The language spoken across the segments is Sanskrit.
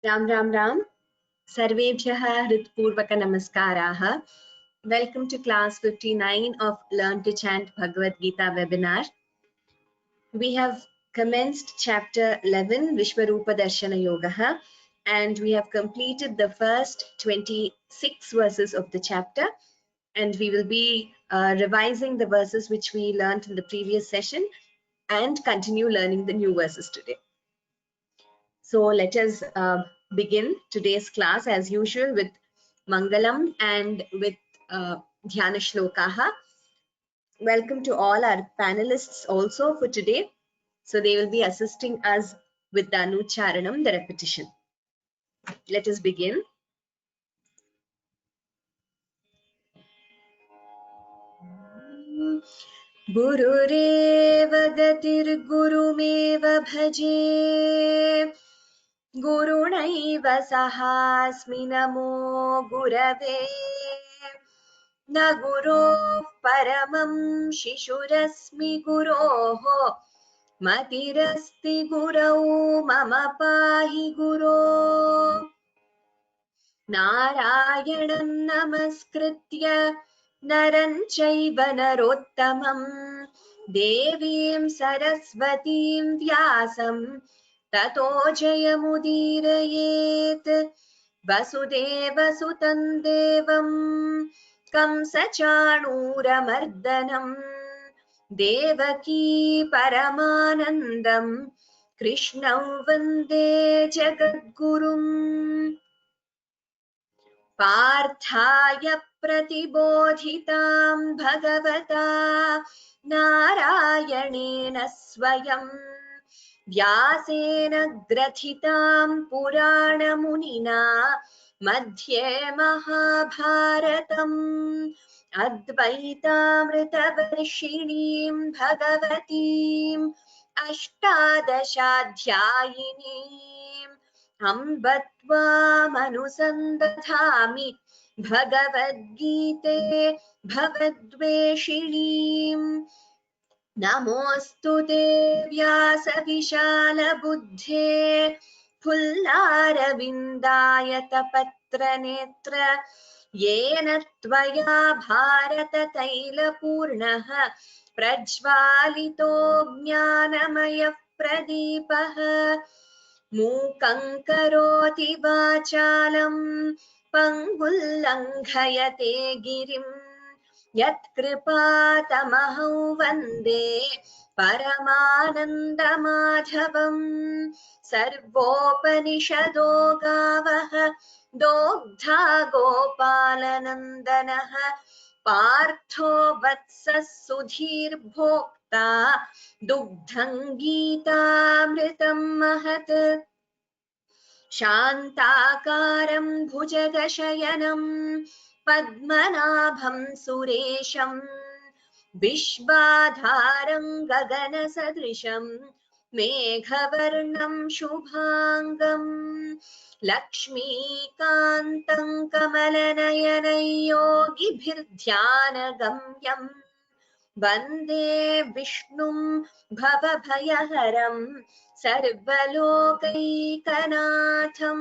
Ram Ram Ram. Sarvebhyah Hritpurvaka Namaskaraha. Welcome to class 59 of Learn to Chant Bhagavad Gita webinar. We have commenced chapter 11 Vishwarupa Darshana Yogaha, and we have completed the first 26 verses of the chapter, and we will be revising the verses which we learned in the previous session and continue learning the new verses today. So let us begin today's class as usual with Mangalam and with Dhyana Shlokaha. Welcome to all our panelists also for today. So they will be assisting us with the Anucharanam, the repetition. Let us begin. Gurureva gatir gurumeva bhaje Gurunaiva sahasmi namo gurave Na guroh paramam shishurasmi guroho Matirasti gurau mama pahi guro Narayanam namaskritya naran chaiva narottamam Devim sarasvatim vyasam Tato jayamudirayet Vasudeva sutam devam Kamsachanuramardanam Devaki paramanandam Krishnam vande jagadgurum Parthaya pratibodhitam bhagavata Narayanena swayam Vyasena grathitam purana munina Madhye Mahabharatam Advaitamritavarshinim Bhagavatim Ashtadashadhyayinim Ambatvam anusandathami Bhagavad Gite Bhavadveshinim Namostu te vyasa vishala buddhe Pullara vindayata patra netra Yena tvaya bharata taila purnaha Prajvalito jnanamaya pradipaha Mukam karoti vachalam Pangullanghayate girim Yat kripatamahau vande Paramanandamadhavam Sarvopanishado gavaha Dogdha gopalanandanaha Partho vatsas sudhir bhokta Dugdham Geetamritam mahat Shantakaram bhujagashayanam Padmanabham Suresham Vishvadharam Gaganasadrisham Meghavarnam Shubhangam Lakshmikantam Kamalanayanam Yogibhirdhyanagamyam Vande Vishnum Bhavabhayaharam Sarvalokaikkanatham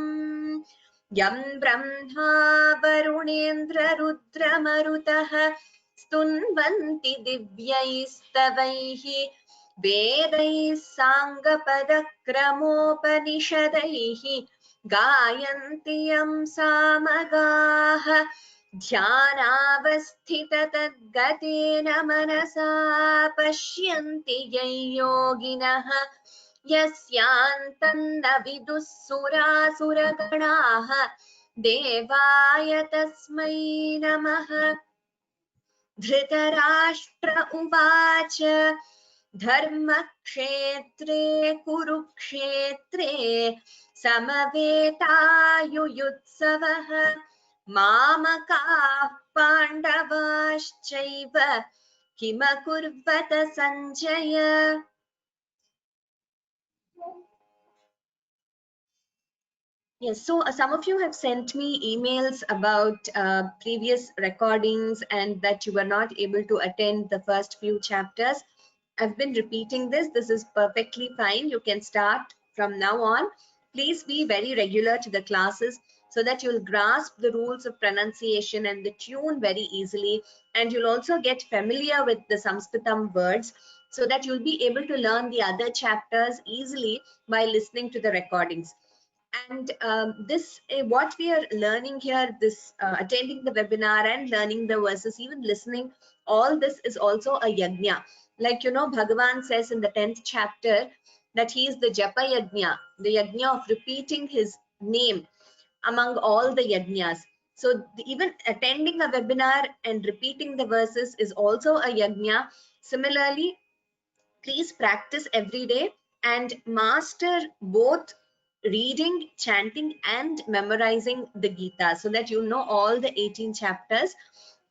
Yam Brahma Varunendra Rudra Marutaha Stunvanti Divyaistavaihi Vedais Sangapadakramopanishadaihi Gayantiyam Samagaha Dhyanavasthita tadgatena manasa Pashyanti yoginaha Yasyantam navidussura suraganaha Devaya tasmai namaha Dhritarashtra uvacha Dharmakshetre kurukshetre Samaveta Mamakah Pandavaschaiva Kimakurvata Sanjaya. Yes, so some of you have sent me emails about previous recordings and that you were not able to attend the first few chapters. I've been repeating this. This is perfectly fine. You can start from now on. Please be very regular to the classes so that you'll grasp the rules of pronunciation and the tune very easily, and you'll also get familiar with the Sanskritam words so that you'll be able to learn the other chapters easily by listening to the recordings. And what we are learning here, this attending the webinar and learning the verses, even listening, all this is also a yajna. Like, you know, Bhagavan says in the 10th chapter that he is the Japa Yajna, the yajna of repeating his name among all the yajnas. So even attending a webinar and repeating the verses is also a yajna. Similarly, please practice every day and master both reading, chanting, and memorizing the Gita so that you know all the 18 chapters.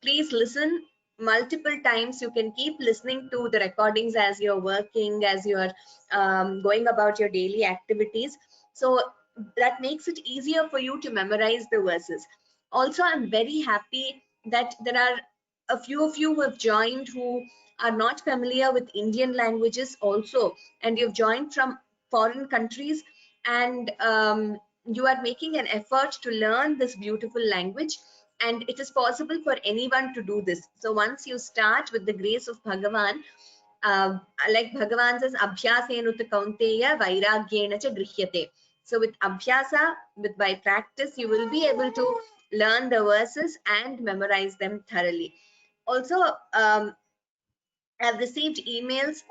Please listen multiple times. You can keep listening to the recordings as you're working, as you're going about your daily activities. So that makes it easier for you to memorize the verses. Also, I'm very happy that there are a few of you who have joined who are not familiar with Indian languages also, and you've joined from foreign countries, and you are making an effort to learn this beautiful language, and it is possible for anyone to do this. So once you start with the grace of Bhagavan, like Bhagavan says, Abhyasenut Kaunteya Vairagyena cha Grihyate. So with Abhyasa, by practice, you will be able to learn the verses and memorize them thoroughly. Also, I've received emails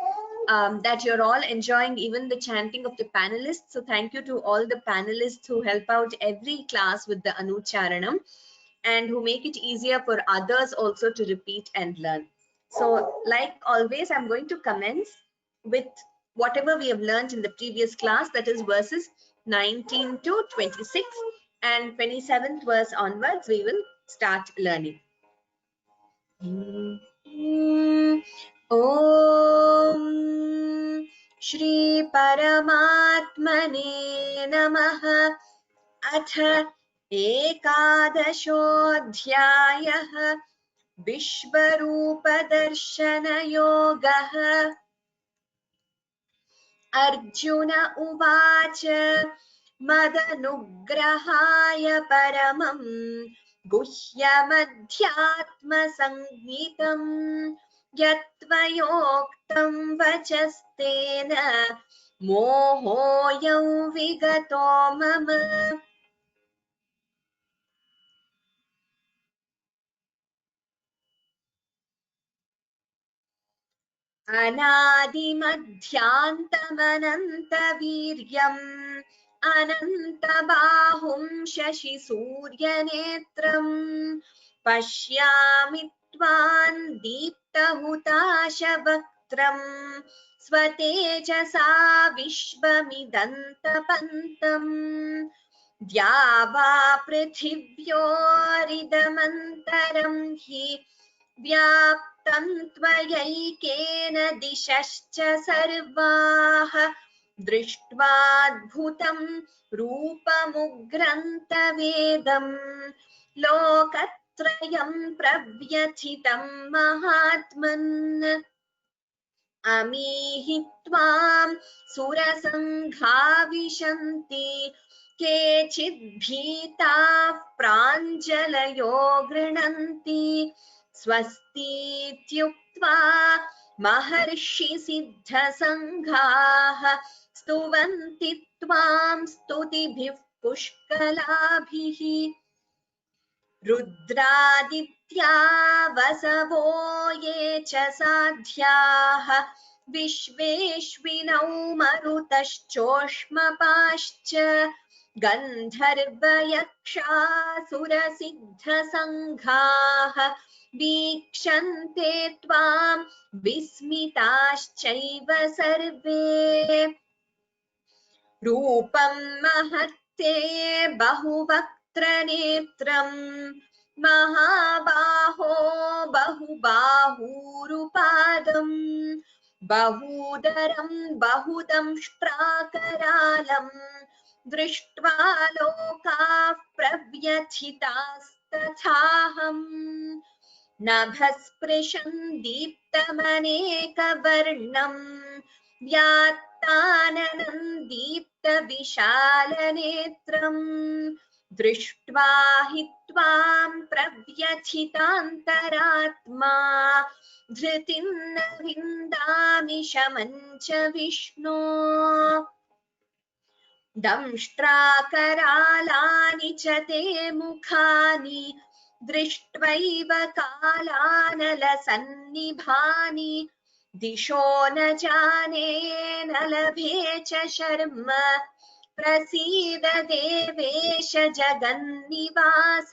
that you're all enjoying even the chanting of the panelists. So thank you to all the panelists who help out every class with the Anucharanam and who make it easier for others also to repeat and learn. So like always, I'm going to commence with whatever we have learned in the previous class, that is verses 19 to 26, and 27th verse onwards, we will start learning. ॐ श्री परमात्मने नमः। अथ एकादशोऽध्यायः विश्वरूपदर्शनयोगः। अर्जुन उवाच मदनुग्रहाय परमं गुह्यमध्यात्मसंज्ञितम् यत्त्वयोक्तं वचस्तेन मोहोऽयं विगतो मम। अनादिमध्यान्तमनन्तवीर्यम् अनन्तबाहुं शशिसूर्यनेत्रम् पश्यामि त्वां दीप्तहुताशवक्त्रम् स्वतेजसा विश्वमिदन्तपन्तम् द्यावा पृथिव्योरिदमन्तरं हि व्याप्तं त्वयैकेन दिशश्च सर्वाः दृष्ट्वाद्भुतं रूपमुग्रन्तवेदं लोकत्रयं प्रव्यथितं महात्मन्। अमीहि त्वां सुरसङ्घा विशन्ति केचिद्भीताः प्राञ्जलयो गृह्णन्ति स्वस्तीत्युक्त्वा महर्षिसिद्धसङ्घाः स्तुवन्ति त्वां स्तुतिभिः पुष्कलाभिः। रुद्रादित्या वसवो ये च साध्याः विश्वेश्विनौ मरुतश्चोष्मपाश्च गन्धर्वयक्षासुरसिद्धसङ्घाः वीक्षन्ते त्वां विस्मिताश्चैव सर्वे। रूपं महत्ते बहुवक्त्रनेत्रम् महाबाहो बहुबाहूरुपादम् बहूदरं बहुदंष्ट्राकरालम् दृष्ट्वा लोकाः प्रव्यथितास्तथाहम्। नभस्पृशं दीप्तमनेकवर्णं व्यात्ताननवक्त्रनेत्रम् दीप्ताननं दीप्तविशालनेत्रं दृष्ट्वा हि त्वां प्रव्यथितान्तरात्मा धृतिं न विन्दामि शमं च विष्णो दंष्ट्राकरालानि च ते मुखानि दृष्ट्वैव कालानलसन्निभानि दिशो न जाने न लभे च शर्म प्रसीद देवेश जगन्निवास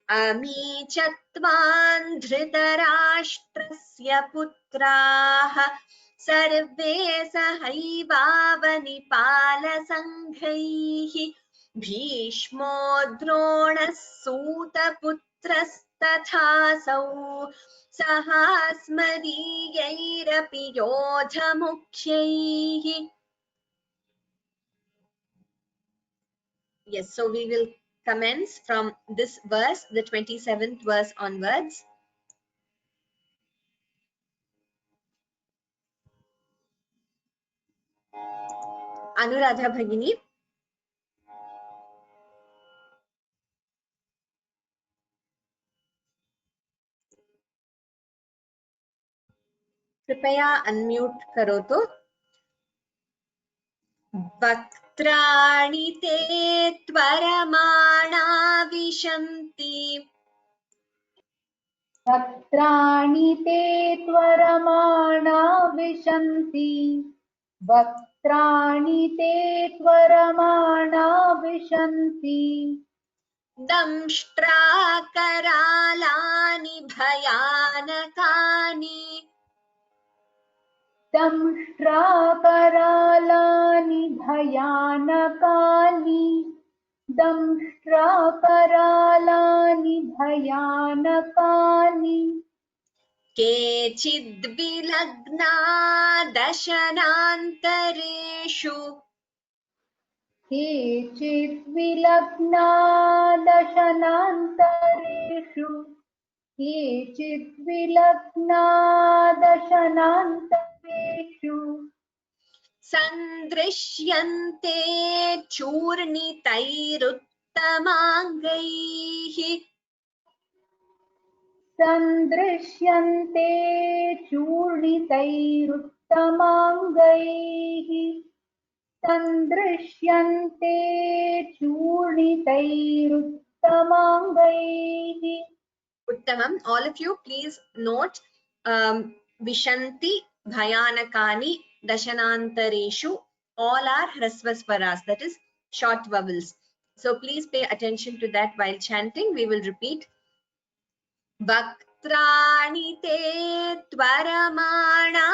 अमी च त्वां धृतराष्ट्रस्य पुत्राः सर्वे सहैवावनिपालसङ्घैः भीष्मो द्रोणः सूतपुत्रस्तथासौ सहास्मदीयैरपि योधमुख्यैः. Yes, so we will commence from this verse, the 27th verse onwards. Anuradha Bhagini. कृपया अनम्यूट करो तो. वक्त्राणि ते त्वरमाणा विशन्ति वक्त्राणि ते त्वरमाणा विशन्ति वक्त्राणि ते त्वरमाणा विशन्ति दंष्ट्राकरालानि भयानकानि दंष्ट्राकरालानि भयानकानि दंष्ट्राकरालानि भयानकानि केचिद्विलग्ना दशनान्तरेषु केचिद्विलग्ना दशनान्तरेषु केचिद्विलग्ना दशनान्तरेषु सन्दृश्यन्ते चूर्णितैरुत्तमाङ्गैः सन्दृश्यन्ते चूर्णितैरुत्तमाङ्गैः सन्दृश्यन्ते चूर्णितैरुत्तमाङ्गैः. Uttamam. All of you please note Vishanti, Bhayanakani, Dashanantareshu, all are Hrasvasvaras, that is short vowels. So please pay attention to that while chanting. We will repeat. Bhaktrani te tvaramana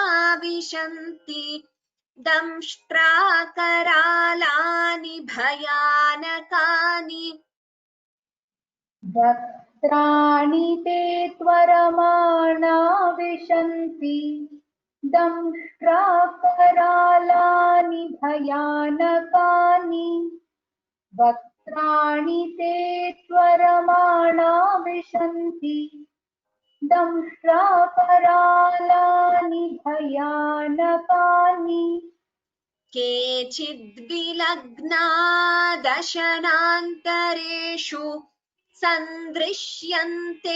vishanti damshtrakaralani bhayanakani वक्त्राणि ते त्वरमाणा विशन्ति दंष्ट्राकरालानि भयानकानि वक्त्राणि ते त्वरमाणा विशन्ति दंष्ट्राकरालानि भयानकानि केचिद्विलग्ना दशनान्तरेषु सन्दृश्यन्ते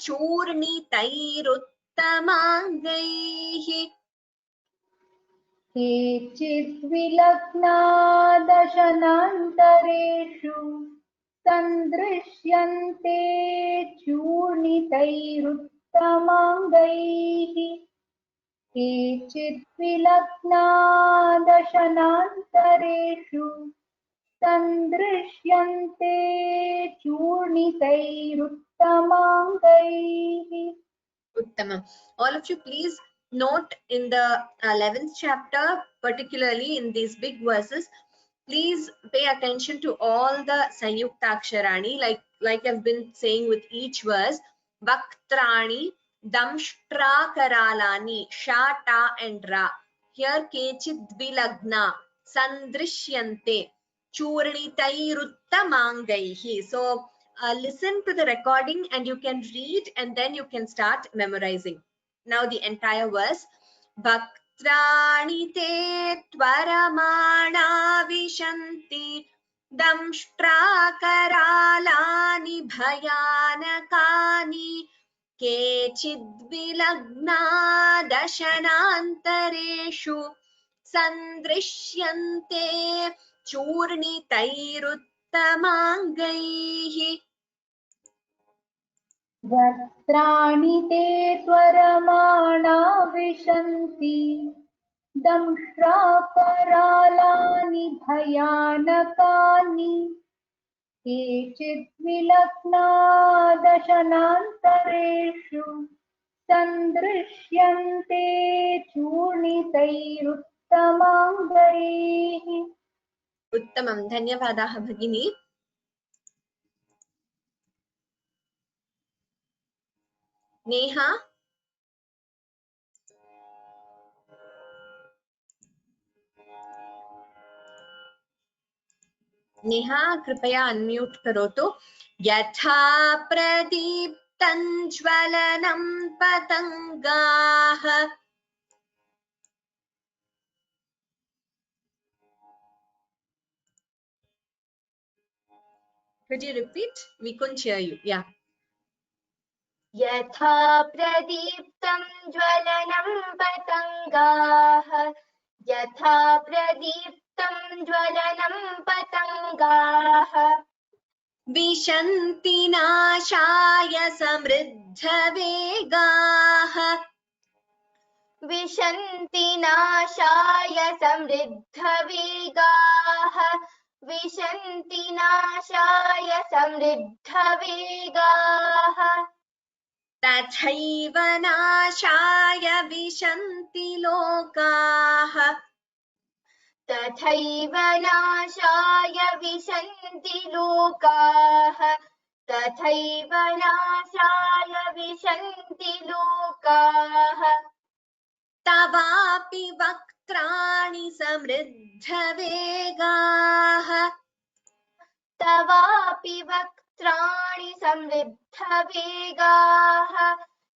चूर्णितैरुत्तमाङ्गैः केचिद्विलग्ना दशनान्तरेषु सन्दृश्यन्ते चूर्णितैरुत्तमाङ्गैः केचिद्विलग्ना दशनान्तरेषु सन्दृश्यन्ते चूर्णितैरुत्तमाङ्गैः. Uttamam. All of you please note in the 11th chapter, particularly in these big verses, please pay attention to all the Sanyuktaksharani, like I've been saying with each verse. Vaktrani, Damshtra Karalani, Sha, Ta and Ra. Here Kechid Dvilagna, Sandrishyante, Churnitairuttamangaihi. So listen to the recording and you can read and then you can start memorizing. Now the entire verse. Vaktrani वक्त्राणि ते त्वरमाणा विशन्ति दंष्ट्राकरालानि भयानकानि केचिद्विलग्ना दशनान्तरेषु सन्दृश्यन्ते चूर्णितैरुत्तमाङ्गैः वक्त्राणि ते त्वरमाणा विशन्ति दंष्ट्राकरालानि भयानकानि केचिद्विलग्ना दशनान्तरेषु सन्दृश्यन्ते चूर्णितैरुत्तमाङ्गैः। उत्तमं, धन्यवादाः भगिनी। नेहा, नेहा कृपया अनम्यूट करोतु। यथा प्रदीप्तं ज्वलनं पतंगाः। Could you repeat? We couldn't hear you. Yeah. यथा प्रदीप्तं ज्वलनं पतंगाः यथा प्रदीप्तं ज्वलनं पतंगाः विशन्ति नाशाय समृद्धवेगाः विशन्ति नाशाय समृद्धवेगाः विशन्ति नाशाय समृद्धवेगाः तथैव नाशाय विशन्ति लोकाः तथैव नाशाय विशन्ति लोकाः तथैव नाशाय विशन्ति लोकाः तवापि वक्त्राणि समृद्धवेगाः तवापि वक्त्राणि समृद्धवेगाः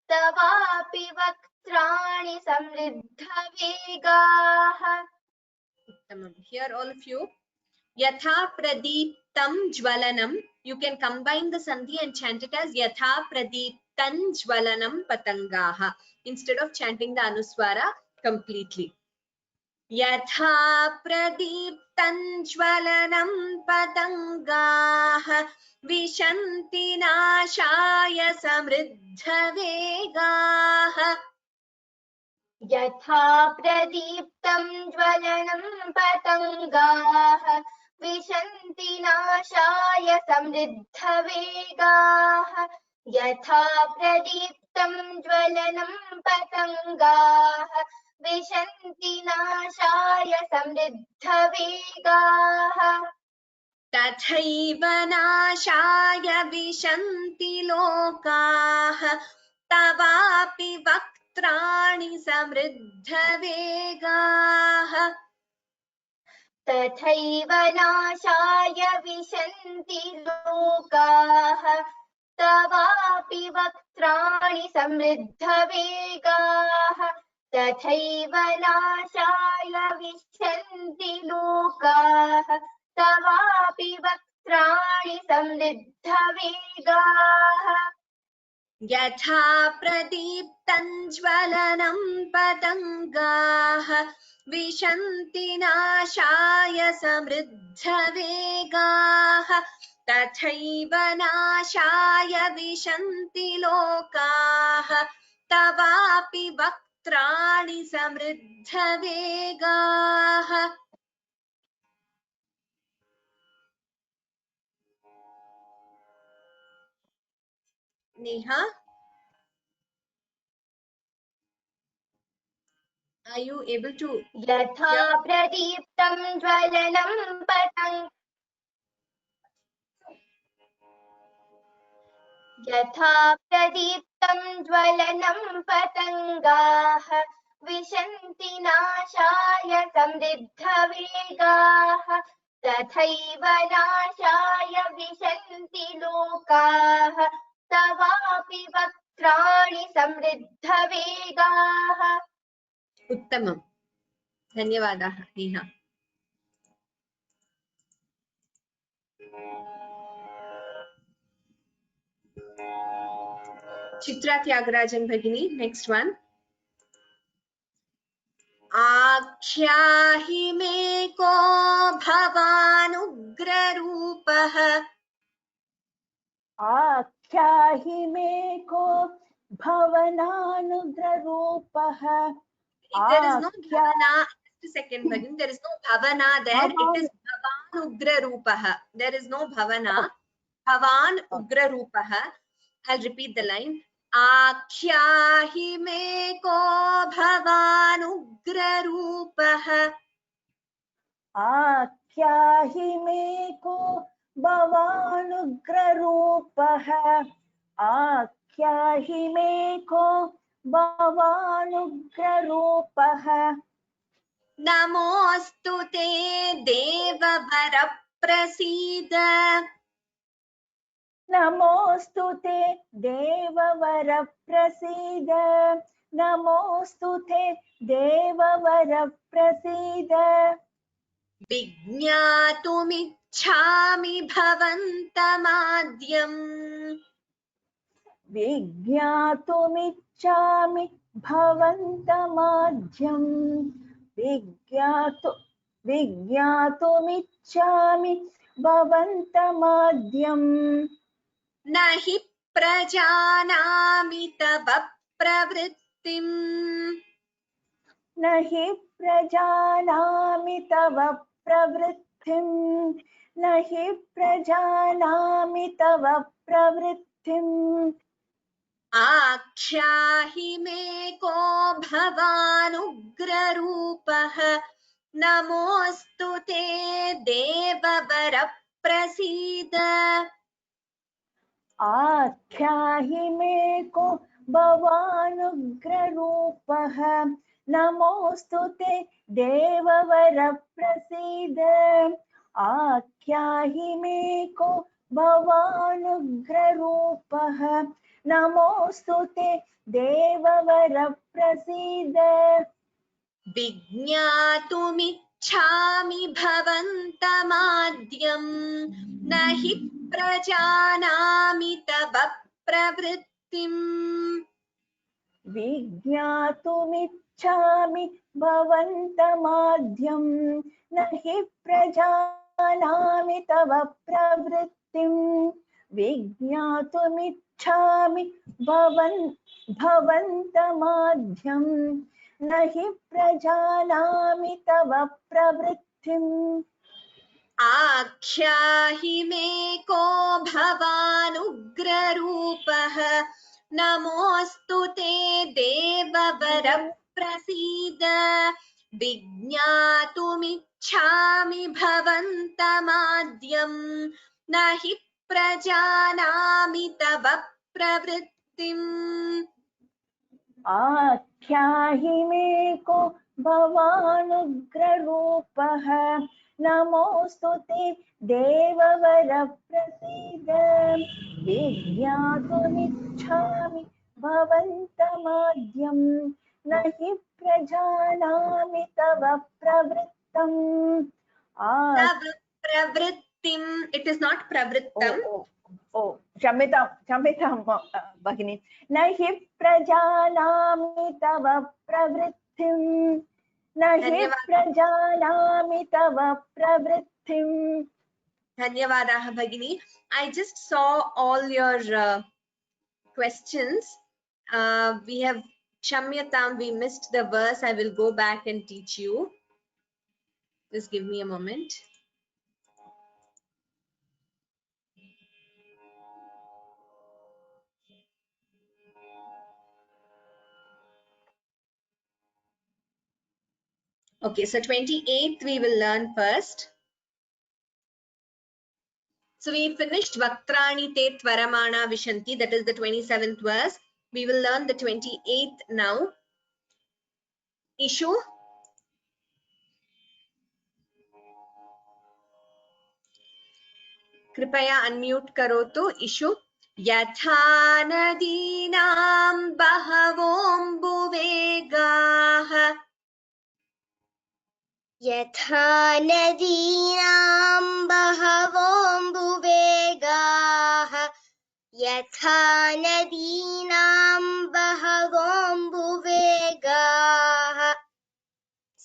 तवापि वक्त्राणि समृद्धवेगाः Here all of you, yatha pradiptam jwalanam, you can combine the sandhi and chant it as yatha pradiptam jwalanam patangaha instead of chanting the anuswara completely. Yatha pradiptam jwalanam patangaha vishanti nashaya samriddha vegaha यथा प्रदीप्तं ज्वलनं पतंगाः विशन्ति नाशाय समृद्धवेगाः यथा प्रदीप्तं ज्वलनं पतंगाः विशन्ति नाशाय समृद्धवेगाः तथैव नाशाय विशन्ति लोकाः तवापि वक्त्राणि समृद्धवेगाः तथैव नाशाय विशन्ति लोकाः तवापि वक्त्राणि समृद्धवेगाः तथैव नाशाय विशन्ति लोकाः तवापि वक्त्राणि समृद्धवेगाः यथा प्रदीप्तं ज्वलनं पतंगाः विशन्ति नाशाय समृद्धवेगाः तथैव नाशाय विशन्ति लोकाः तवापि वक्त्राणि समृद्धवेगाः Neha, are you able to? यथा प्रदीप्तं ज्वलनं यथा प्रदीप्तं ज्वलनं पतंगाः विशन्ति नाशाय समृद्धवेगाः तथैव नाशाय विशन्ति लोकाः तवापि वक्त्राणि समृद्धवेगाः उत्तमं, धन्यवादाः नेहा। चित्रा त्यागराजन भगिनी, नेक्स्ट वन। आख्याहि मे को भवानुग्ररूपः। आख्याहि मे को भवनानुग्ररूपः There is no bhavana. Just a second, Bhagin. There is no bhavana there. It is bhavan ugra rupah. There is no bhavana. Bhavan ugra rupah. I'll repeat the line. Akyahi me ko bhavan ugra rupah. आख्याहि मे को भवानुग्ररूपः आख्याहि मे को भवानुग्ररूपः नमोऽस्तु ते देववर प्रसीद। नमोऽस्तु ते देववर प्रसीद नमोऽस्तु ते देववर प्रसीद विज्ञातुमिच्छामि भवन्तमाद्यम्। विज्ञातुमिच्छामि भवन्तमाद्यम् विज्ञातुमिच्छामि भवन्तमाद्यम् न हि प्रजानामि तव प्रवृत्तिम्। न हि प्रजानामि तव प्रवृत्तिम् न हि प्रजानामि तव प्रवृत्तिम् आख्याहि मे को भवानुग्ररूपः। नमोऽस्तु ते देववर प्रसीद। आख्याहि मे को भवानुग्ररूपः नमोऽस्तु ते देववर प्रसीद आख्याहि मे को भवानुग्ररूपः नमोऽस्तु ते देववर प्रसीद विज्ञातुमिच्छामि भवन्तमाद्यम्। न हि प्रजानामि तव प्रवृत्तिम्। विज्ञातुमिच्छामि भवन्तमाद्यम् न हि प्रजानामि तव प्रवृत्तिम् विज्ञातुमिच्छामि भवन्तमाद्यम् न हि प्रजानामि तव प्रवृत्तिम् आख्याहि मे को भवानुग्ररूपः। नमोऽस्तु ते देववर प्रसीद। विज्ञातुमिच्छामि भवन्तमाद्यम् न हि प्रजानामि तव प्रवृत्तिम्। आख्याहि मे को भवानुग्ररूपः नमोऽस्तु ते देववर प्रसीद विज्ञातुमिच्छामि भवन्तमाद्यम् न हि प्रजानामि तव प्रवृत्तम् तव प्रवृत्तिम्. It is not pravrittam. क्षम्यतां भगिनी न हि प्रजानामि तव प्रवृत्तिम् न हि प्रजानामि तव प्रवृत्तिम् धन्यवादाः भगिनी. I just saw all your questions. We have Shamyatam, we missed the verse. I will go back and teach you. Just give me a moment. Okay, so 28th we will learn first. So we finished Vaktrani te tvaramana vishanti, that is the 27th verse. We will learn the 28th now. Ishu? कृपया unmute करोतु. Ishu? यथा नदीनां बहवोऽम्बुवेगाः यथा नदीनां बहवोऽम्बुवेगाः यथा नदीनां बहवोऽम्बुवेगाः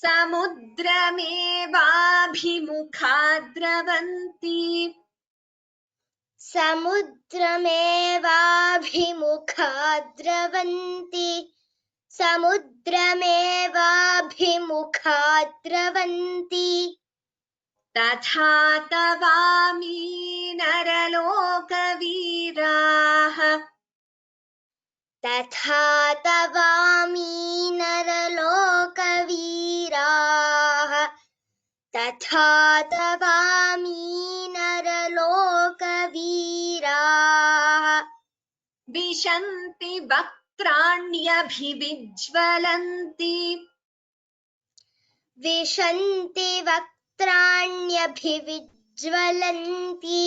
समुद्रमेवाभिमुखा द्रवन्ति समुद्रमेवाभिमुखा द्रवन्ति समुद्रमेवाभिमुखा द्रवन्ति तथा तवामि नरलोकवीराः तथा तवामि नरलोकवीराः तथा तवामि नरलोकवीराः विशन्ति वक्त्राण्यभिविज्वलन्ति विशन्ति वक्त्राण्यभिविज्वलन्ति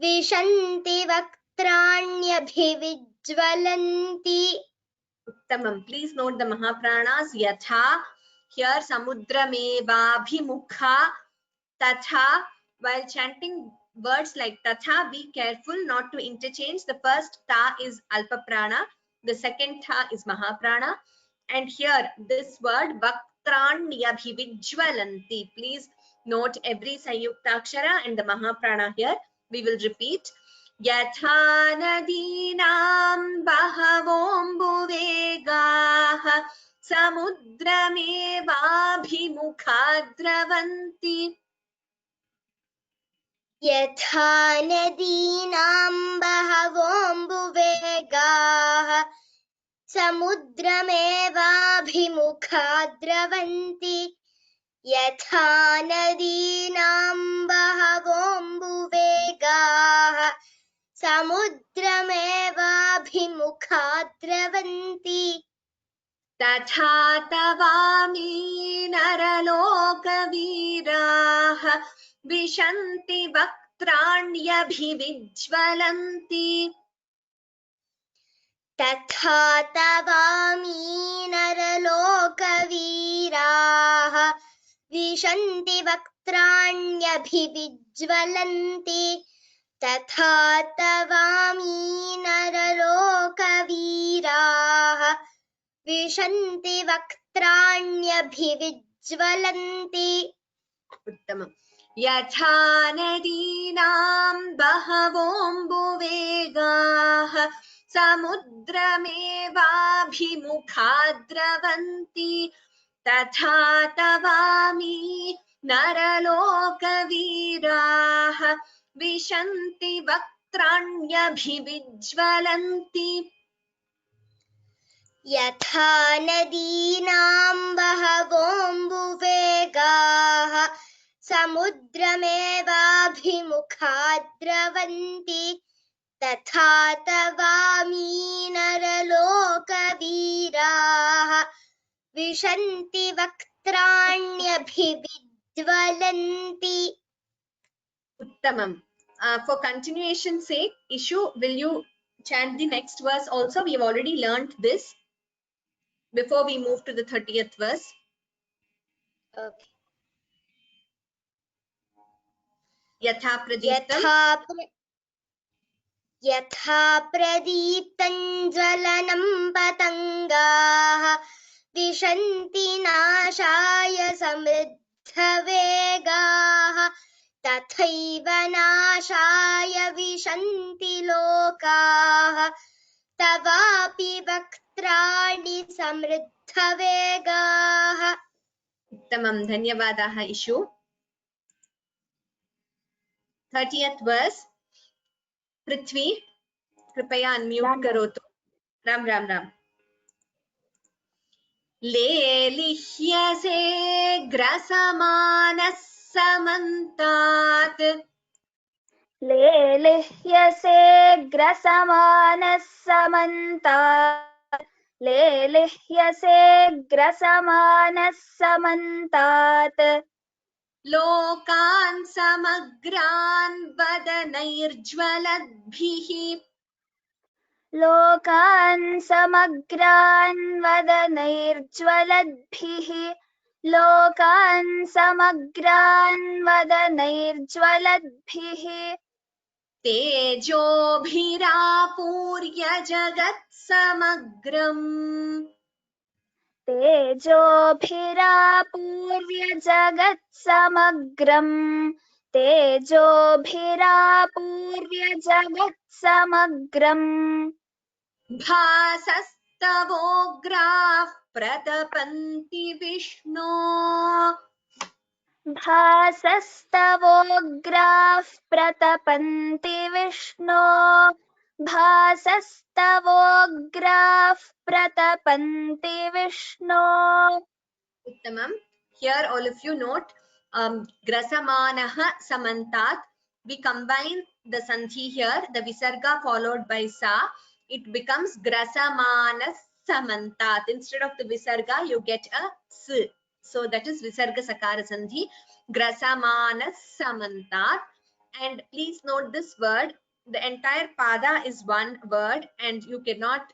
विशन्ति वक्त्राण्यभिविज्वलन्ति उत्तमम्. Please note the Mahapranas. Yatha, here samudramevabhimukha, tatha. While chanting words like tatha, be careful not to interchange. The first ta is alpa prana, the second tha is mahaprana, and here this word vaktranyabhivijwalanti. Please note every sayuktakshara and the mahaprana here. We will repeat. यथा नदीनां बहवोऽम्बुवेगाः समुद्रमेवाभिमुखा द्रवन्ति यथा नदीनां बहवोऽम्बुवेगाः समुद्रमेवाभिमुखा द्रवन्ति यथा नदीनां बहवोऽम्बुवेगाः समुद्रमेवाभिमुखा द्रवन्ति तथा तवामि नरलोकवीराः विशन्ति वक्त्राण्यभिविज्वलन्ति तथा तवामि नरलोकवीराः विशन्ति वक्त्राण्यभिविज्वलन्ति तथा तवामि नरलोकवीराः विशन्ति वक्त्राण्यभिविज्वलन्ति उत्तमम् यथा नदीनां बहवोऽम्बुवेगाः समुद्रमेवाभिमुखा द्रवन्ति तथा तवामि नरलोकवीराः विशन्ति वक्त्राण्यभिविज्वलन्ति यथा नदीनां बहवोऽम्बुवेगाः समुद्रमेवाभिमुखा द्रवन्ति तथा तवामि नरलोकवीराः विशन्ति वक्त्राण्यभिविज्वलन्ति Uttamam. For continuation's sake, Ishu, will you chant the next verse also? We have already learnt this before we move to the 30th verse. Okay. Yatha pradiptam. यथा प्रदीप्तं ज्वलनं पतङ्गाः विशन्ति नाशाय समृद्धवेगाः तथैव नाशाय विशन्ति लोकाः तवापि वक्त्राणि समृद्धवेगाः Uttamam. Dhanyavadaha, Ishu. 30th verse. Prithvi, कृपया unmute करोतु. राम राम राम. लेलिह्यसे ग्रसमानः समन्तात् लेलिह्यसे ग्रसमानः समन्तात् लेलिह्यसे ग्रसमानः समन्तात् लोकान् समग्रान् वदनैर्ज्वलद्भिः लोकान् समग्रान् वदनैर्ज्वलद्भिः लोकान् समग्रान् वदनैर्ज्वलद्भिः तेजोभिरापूर्य जगत्समग्रम् तेजोभिरापूर्य जगत्समग्रम् तेजोभिरापूर्य जगत्समग्रम् भासस्तवोग्राः प्रतपन्ति विष्णो भासस्तवोग्राः प्रतपन्ति विष्णो भासस्तवोग्राः प्रतपन्ति विष्णो Uttamam. Here all of you note grasamanaha samantat. We combine the sandhi here, the visarga followed by sa. It becomes grasamanas samantat. Instead of the visarga, you get a s. So that is visarga sakara sandhi. Grasamanas samantat. And please note this word. The entire pada is one word and you cannot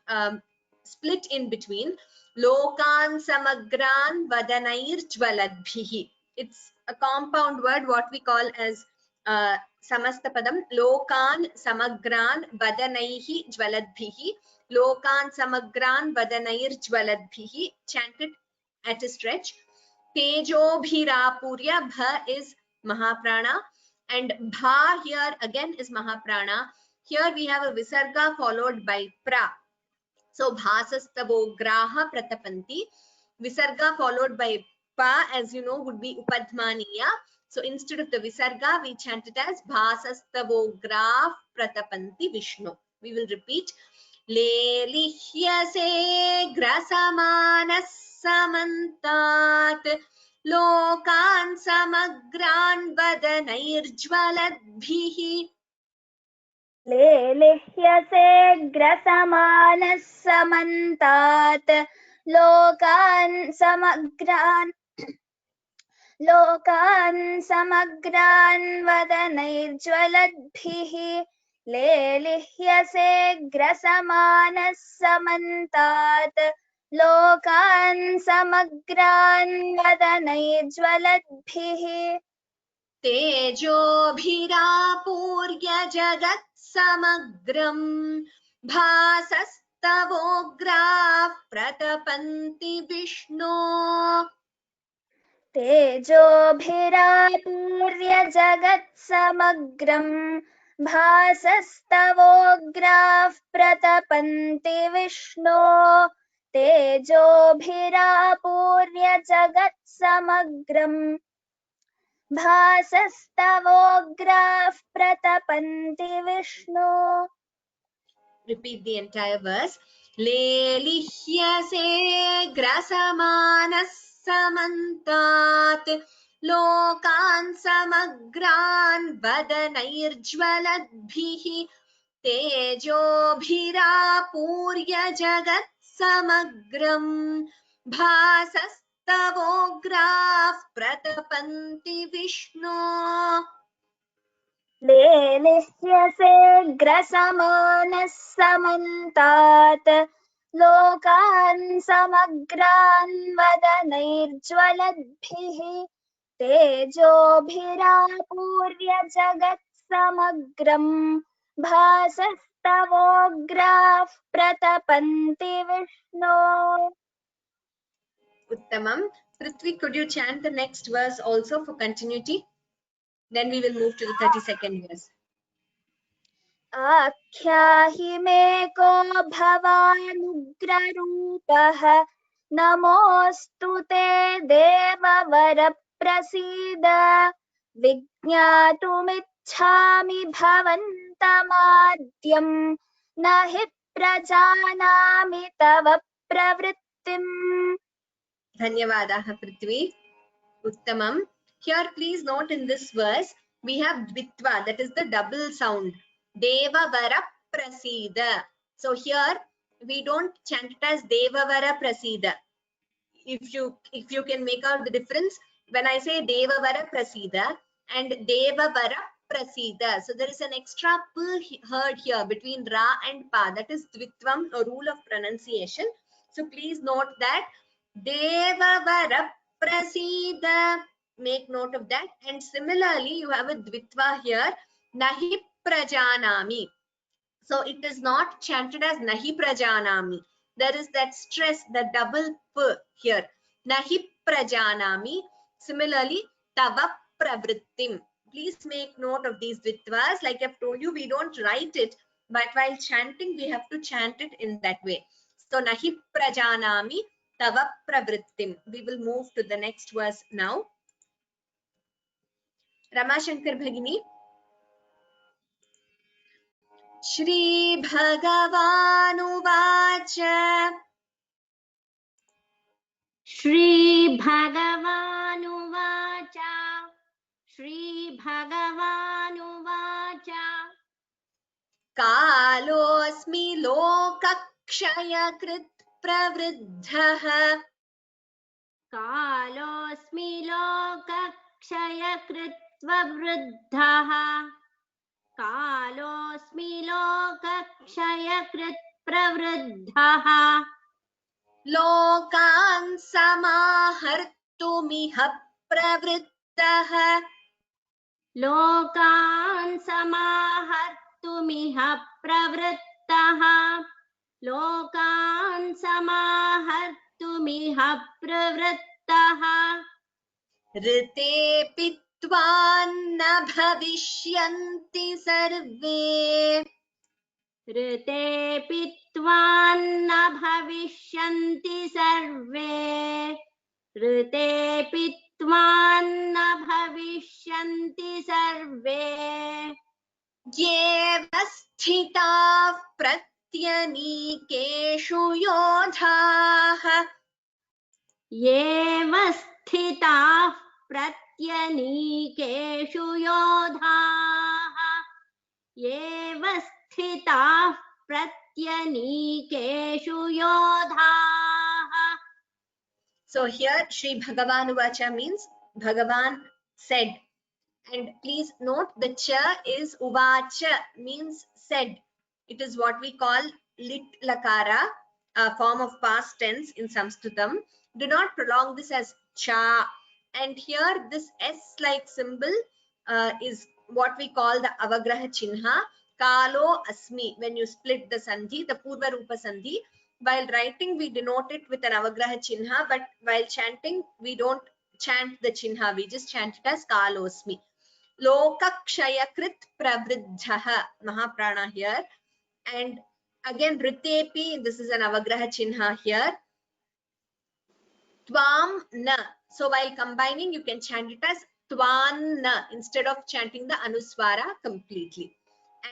split in between. Lokan samagran vadanair jvaladbhihi. It's a compound word, what we call as samastapadam. Lokan samagran vadanaihi jvaladbhihi. Lokan samagran vadanair jvaladbhihi. Chanted at a stretch. Tejobhirapurya. Bha is Mahaprana. And Bha here again is Mahaprana. Here we have a visarga followed by pra. So bhasastavograha pratapanti. Visarga followed by pa, as you know, would be upadmaniya. So instead of the visarga, we chant it as bhasastavograha pratapanti Vishnu. We will repeat. Lelihyase grasamanas samantat lokan samagran vadanairjvaladbhihi. लेलिह्यसे ग्रसमानः समन्तात् लोकान् समग्रान् वदनैर्ज्वलद्भिः लेलिह्यसे ग्रसमानः समन्तात् लोकान् समग्रान् वदनैर्ज्वलद्भिः तेजोभिरापूर्य जगत्समग्रम् भासस्तवोग्राः प्रतपन्ति विष्णो तेजोभिरापूर्य जगत्समग्रम् भासस्तवोग्राः प्रतपन्ति विष्णो तेजोभिरापूर्य जगत्समग्रम् भासस्तवोग्राः प्रतपन्ति विष्णो. Repeat the entire verse. Lelihyase grasamanas samantat lokan samagran vadanairjvaladbhihi tejobhirapurya jagat samagram bhasastavograः pratapanti Vishnu. लेलिह्यसे ग्रसमानः समन्तात् लोकान् समग्रान् वदनैर्ज्वलद्भिः तेजोभिरापूर्य जगत्समग्रम् भासस्तवोग्राः प्रतपन्ति विष्णो. Uttamam. Prithvi, could you chant the next verse also for continuity? Then we will move to the 32nd verse. आख्याहि मे को भवानुग्ररूपः नमोऽस्तु ते देववर प्रसीद विज्ञातुमिच्छामि भवन्तमाद्यं न हि प्रजानामि तव प्रवृत्तिम्. Dhanyavadaha Prithvi. Uttamam. Here please note in this verse we have dvitva, that is the double sound. Devavara prasida. So here we don't chant it as Devavara prasida. If you can make out the difference, when I say Devavara prasida and Devavara prasida, so there is an extra p heard here between ra and pa, that is dvitvam, a rule of pronunciation. So please note that Devavara prasida. Make note of that. And similarly, you have a dvitva here, nahi prajanami. So it is not chanted as nahi prajanami. There is that stress, the double p here. Nahi prajanami. Similarly, tava pravrittim. Please make note of these dvitvas. Like I've told you, we don't write it, but while chanting, we have to chant it in that way. So nahi prajanami tava pravrittim. We will move to the next verse now. Ramashankar Bhagini. Shri Bhagavanuvacha. Shri Bhagavanuvacha. Shri Bhagavanuvacha. Kalosmi lokakshayakrit pravriddhah. Kalosmi lokakshayakritva vruddhaha. Kalosmi lokakshayakrit pravruddhaha. Lokan samahartumiha pravrittah. Lokan samahartumiha pravrittaha. Lokan samahartumiha pravrittaha. Ritepi tvanna bhavishyanti sarve. ऋतेऽपि त्वान्न भविष्यन्ति सर्वे ऋतेऽपि त्वान्न भविष्यन्ति सर्वे येव स्थिताः प्रत्यनीकेषु योधाः. येव स्थिताः प्रत्यनीकेषु योधाः येव स्थिताः प्रत्यनीकेषु योधाः. So here Shri Bhagavanuvacha means Bhagavan said. And please note the cha is uvacha, means said. It is what we call lit lakara, a form of past tense in Sanskritam. Do not prolong this as cha. And here this S-like symbol is what we call the avagraha chinha. Kalo asmi. When you split the sandhi, the purva rupa sandhi. While writing, we denote it with an avagraha chinha, but while chanting, we don't chant the chinha. We just chant it as kalosmi. Lokakshayakrit pravriddhaha, Mahaprana here. And again, Ritepi, this is an avagraha chinha here. Tvam na. So while combining, you can chant it as Tvan na instead of chanting the Anuswara completely.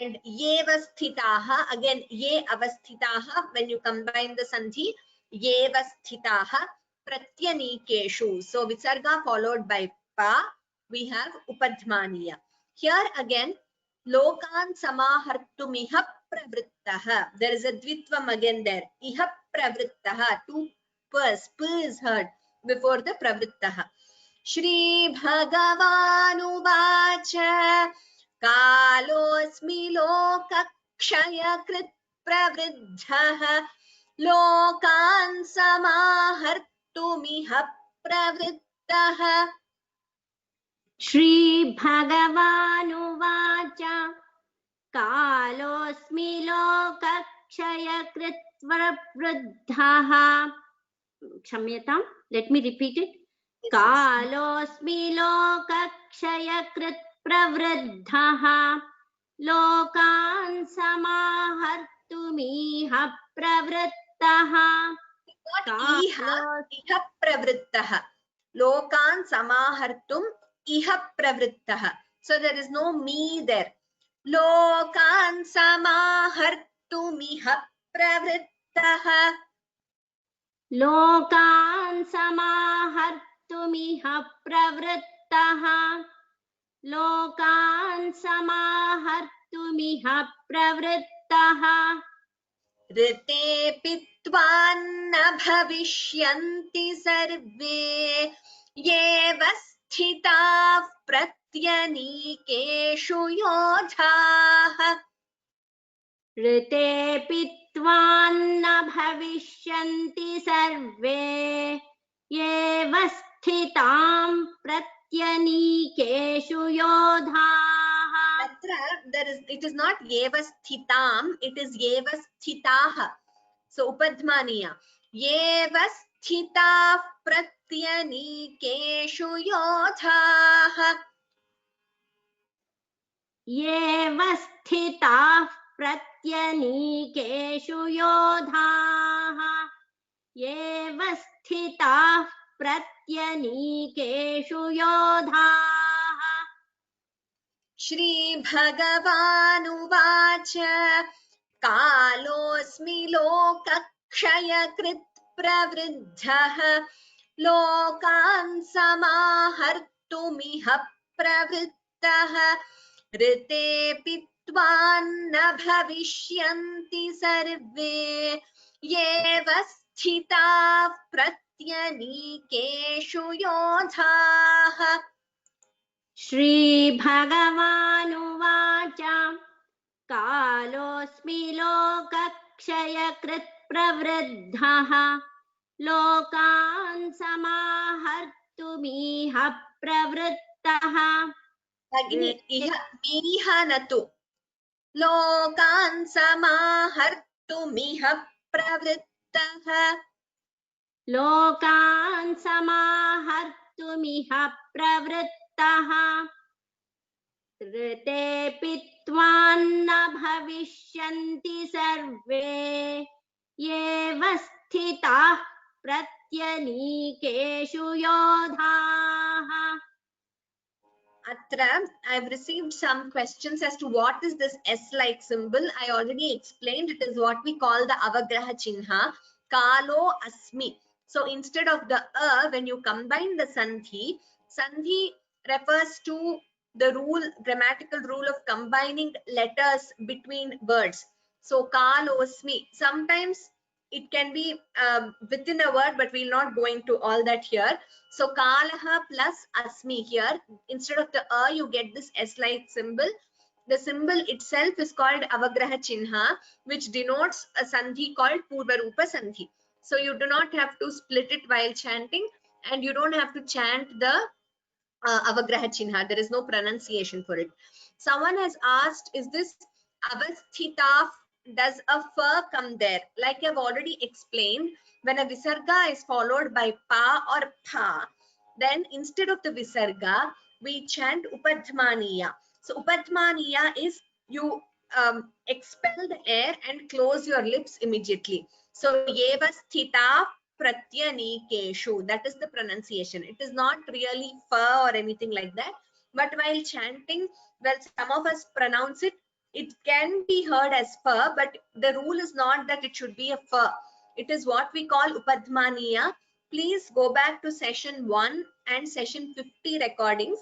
And ye vasthitaha, again, ye avasthitaha, when you combine the sandhi, ye vasthitaha pratyanikeshu. So visarga followed by pa, we have upadhmaniya. Here again, lokan samahartumiha pravrittaha. There is a dvitvam again there. Iha pravrittaha. Two p's. P is heard before the pravrittaha. Shri Bhagavanuvacha. Kalosmi lokakshayakrit pravriddhaha. Lokan samahartumiha pravrittaha. Shri Bhagavanuvacha. Kalosmi lokakshayakrit pravriddhaha. Kshamyatam, let me repeat it. Kalosmi lokakshayakrit pravriddhaha. Lokan samahartumiha pravrittaha. Iha pravrittaha. Lokan samahartum iha pravrittaha. So there is no me there. Lokan samahartumiha pravrittaha. Lokan samahartumiha pravrittaha. Lokan samahartumiha pravrittaha. Ritepi tvanna bhavishyanti sarve. Yeva sthitaः pratyanikeshu yodhaः. ऋतेऽपि त्वान्न भविष्यन्ति सर्वे येव स्थितां प्रत्यनीकेषु योधाः. Atra, it is not yeva sthitam, it is yeva sthitaha. So upadhmaniya. Yeva sthita pratyanikeshu yodhaha. येव स्थिताः प्रत्यनीकेषु योधाः. येव स्थिताः प्रत्यनीकेषु योधाः. Shri Bhagavanuvach Kalosmi lokakshayakrit pravriddhah Lokan samahartumiha pravrittah ऋते त्वान्न भविष्यन्ति सर्वे येव स्थिताः प्रत्यनीकेषु योधाः. श्रीभगवानुवाच कालोऽस्मि लोकक्षयकृत् प्रवृद्धः लोकान् समाहर्तुमिह प्रवृत्तः. भगिनी इह न तु लोकान् समाहर्तुमिह प्रवृत्तः. लोकान् समाहर्तुमिह प्रवृत्तः ऋतेऽपि त्वान्न भविष्यन्ति सर्वे येव स्थिताः प्रत्यनीकेषु योधाः. Atra, I've received some questions as to what is this S-like symbol. I already explained. It is what we call the avagraha chinha. Kalo asmi. So instead of the when you combine the sandhi refers to the grammatical rule of combining letters between words. So kalo asmi. Sometimes it can be within a word, but we'll not go into all that here. So kalaha plus asmi here. Instead of the you get this S-like symbol. The symbol itself is called avagraha chinha, which denotes a sandhi called purva rupa sandhi. So you do not have to split it while chanting, and you don't have to chant the avagraha chinha. There is no pronunciation for it. Someone has asked, is this avasthita? Does a fa come there? Like I've already explained, when a visarga is followed by pa or tha, then instead of the visarga, we chant upadhmaniya. So upadhmaniya is you expel the air and close your lips immediately. So yeva sthita pratyanikeshu, that is the pronunciation. It is not really fa or anything like that, but while chanting, well, some of us pronounce it, it can be heard as fa, but the rule is not that it should be a fa. It is what we call upadhmaniya. Please go back to session 1 and session 50 recordings.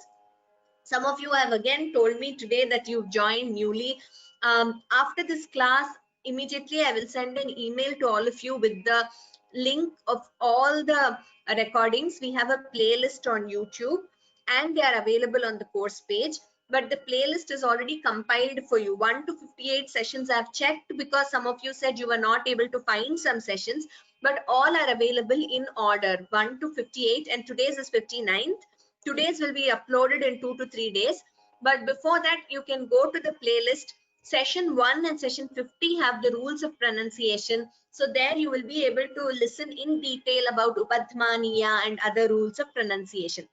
Some of you have again told me today that you've joined newly. After this class, immediately I will send an email to all of you with the link of all the recordings. We have a playlist on YouTube and they are available on the course page. But the playlist is already compiled for you. 1 to 58 sessions I've checked because some of you said you were not able to find some sessions, but all are available in order 1 to 58, and today's is 59th. Today's will be uploaded in 2 to 3 days. But before that, you can go to the playlist. Session 1 and session 50 have the rules of pronunciation. So there you will be able to listen in detail about upadhmaniya and other rules of pronunciation.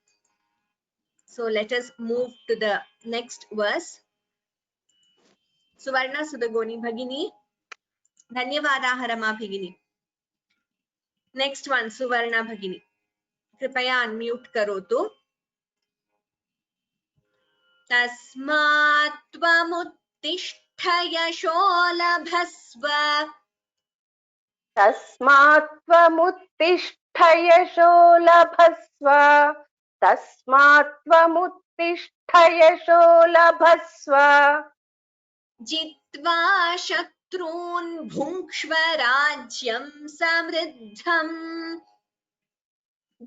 So let us move to the next verse. Suvarna Sudagoni Bhagini. Dhanyavadaha Rama Bhagini. Next one, Suvarna Bhagini. Kripaya unmute karotu. Tasmat tvamuttishhtha yasho labhasva. तस्मात् त्वमुत्तिष्ठ यशो लभस्व तस्मात् त्वमुत्तिष्ठ यशो लभस्व जित्वा शत्रून् भुङ्क्ष्व राज्यं समृद्धम्.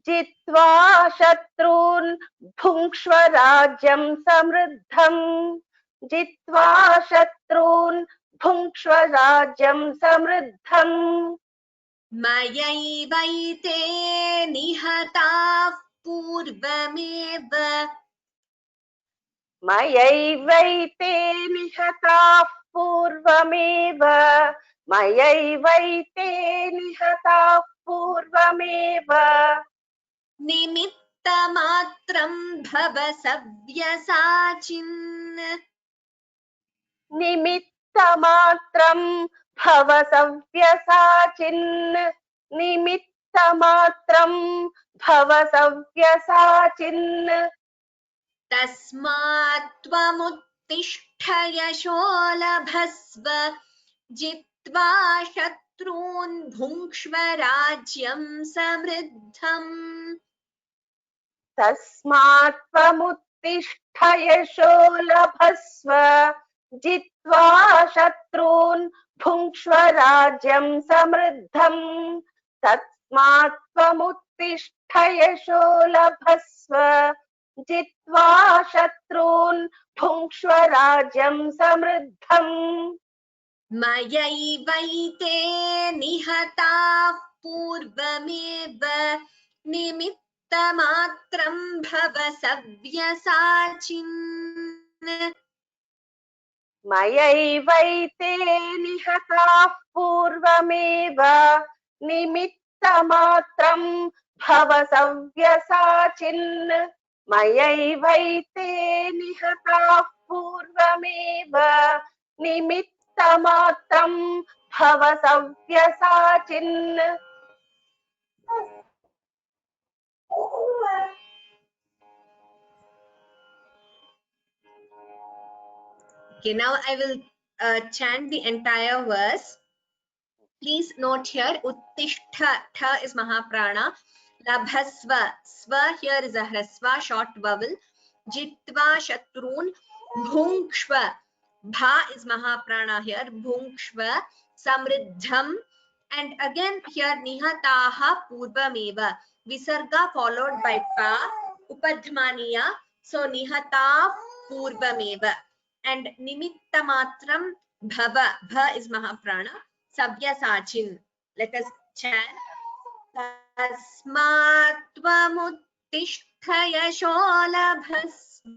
जित्वा शत्रून् भुङ्क्ष्व राज्यं समृद्धम् जित्वा शत्रून् भुङ्क्ष्व राज्यं समृद्धम् मयैवैते निहताः पूर्वमेव मयैवैते निहताः पूर्वमेव मयैवैते निहताः पूर्वमेव निमित्तमात्रं भव सव्यसाचिन् निमित्तमात्रं भव सव्यसाचिन् निमित्तमात्रं भव सव्यसाचिन् तस्मात् त्वमुत्तिष्ठ यशो लभस्व जित्वा शत्रून् भुङ्क्ष्व राज्यं समृद्धम् तस्मात् त्वमुत्तिष्ठ यशो लभस्व जित्वा शत्रून् भुङ्क्ष्व राज्यं समृद्धम् तस्मात् त्वमुत्तिष्ठ यशो लभस्व जित्वा शत्रून् भुङ्क्ष्व राज्यं समृद्धम् मयैवैते निहताः पूर्वमेव निमित्तमात्रं भव सव्यसाचिन् मयैवैते निहताः पूर्वमेव निमित्तमात्रं भव सव्यसाचिन् मयैवैते निहताः पूर्वमेव निमित्तमात्रं भव सव्यसाचिन् Okay, now I will chant the entire verse. Please note here, Uttishtha, tha is Mahaprana. Labhasva, sva here is a hrasva, short vowel. Jitva shatrun, bhunkshva, bha is Mahaprana here, bhunkshva, samriddham. And again here, nihataha purvameva. Visarga followed by pa, upadhmaniya. So nihata purvameva. And nimittamatram bhava, bha is Mahaprana. Savyasachin. Let us chant. Tasmat tvamuttishta yasho labhasva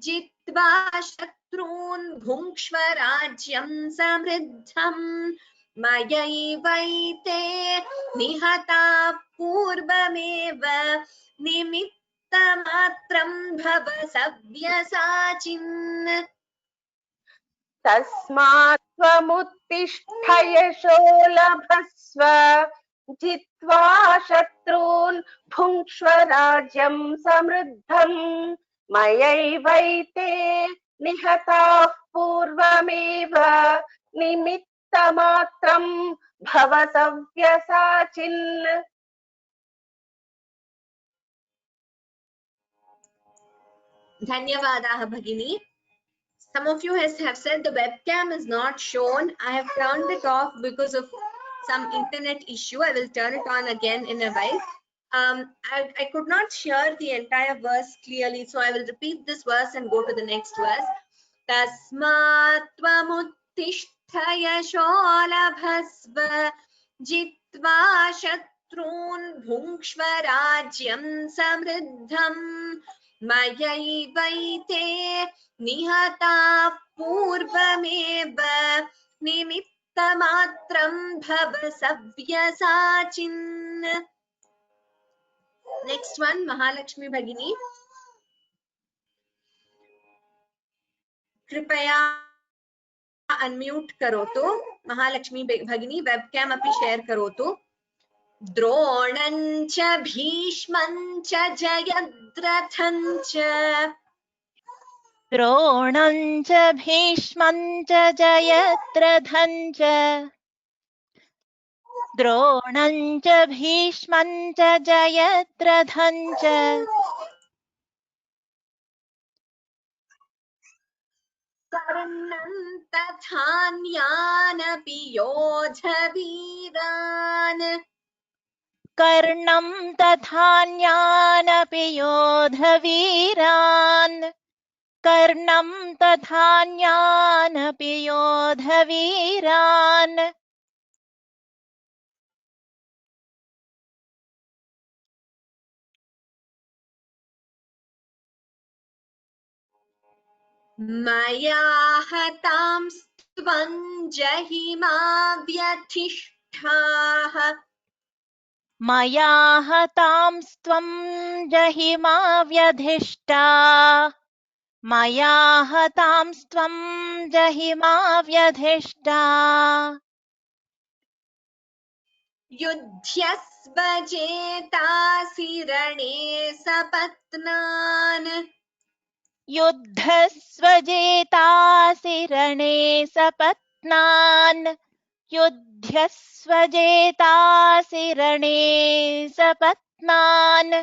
jitva shatrun bhunkshva rajyam samriddham mayaivaite nihata purvameva nimittamatram bhava savyasachin तस्मात् त्वमुत्तिष्ठ यशो लभस्व जित्वा शत्रून् भुङ्क्ष्व राज्यं समृद्धम् मयैवैते निहताः पूर्वमेव निमित्तमात्रं भव सव्यसाचिन् Dhanyavadaha Bhagini. Some of you have said the webcam is not shown. I have turned it off because of some internet issue. I will turn it on again in a while. I could not hear the entire verse clearly, so I will repeat this verse and go to the next verse. Tasmat tvamuttishta yasho labhasva jitva shatrun bhunkshva rajyam samriddham mayaivaite nihata purvameva nimittamatram bhava savyasachin. Next one, Mahalakshmi Bhagini. Kripaya unmute karotu. Mahalakshmi Bhagini, webcam api share karotu. Dronam cha bhishmam cha jayadratham cha द्रोणं च भीष्मं च जयद्रथं च द्रोणं च भीष्मं च जयद्रथं च कर्णं तथान्यानपि योधवीरान् कर्णं तथान्यानपि योधवीरान् कर्णं तथान्यानपि योधवीरान् मया हतांस्त्वं जहिमा व्यधिष्ठाः मया हतांस्त्वं जहिमा व्यधिष्ठा मया हतांस्त्वं जहिमा व्यधिष्ठा युध्यस्व जेतासि रणे सपत्नान् युद्धस्व जेतासि रणे सपत्नान् युध्यस्व जेतासि रणे सपत्नान्